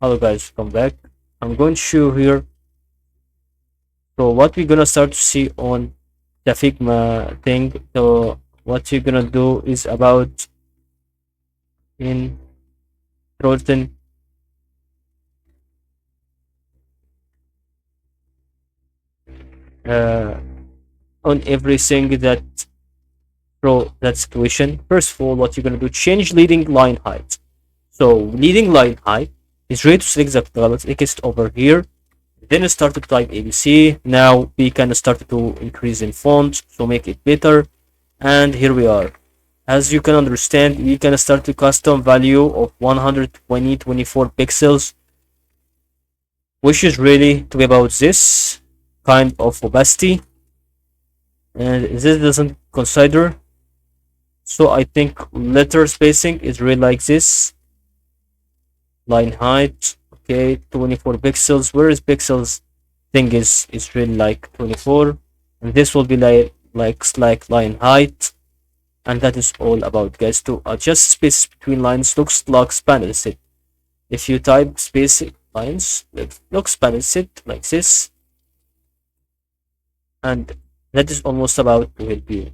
Hello guys, come back. I'm going to show here. So what we're gonna start to see on the Figma thing. So what you're gonna do is about in Trojan uh, on everything that throw that situation. First of all, what you're gonna do, change leading line height. So leading line height is ready to select the color text over here. Then start to type ABC. Now we can start to increase in font, so make it better. And here we are. As you can understand, we can start to custom value of 124 pixels, which is really to be about this kind of opacity. And this doesn't consider. So I think letter spacing is really like this. Line height, okay, 24 pixels. Where is pixels? Thing is really like 24, and this will be like line height, and that is all about, guys. To adjust space between lines looks like panel set. If you type space lines, it looks panel set like this, and that is almost about to help you.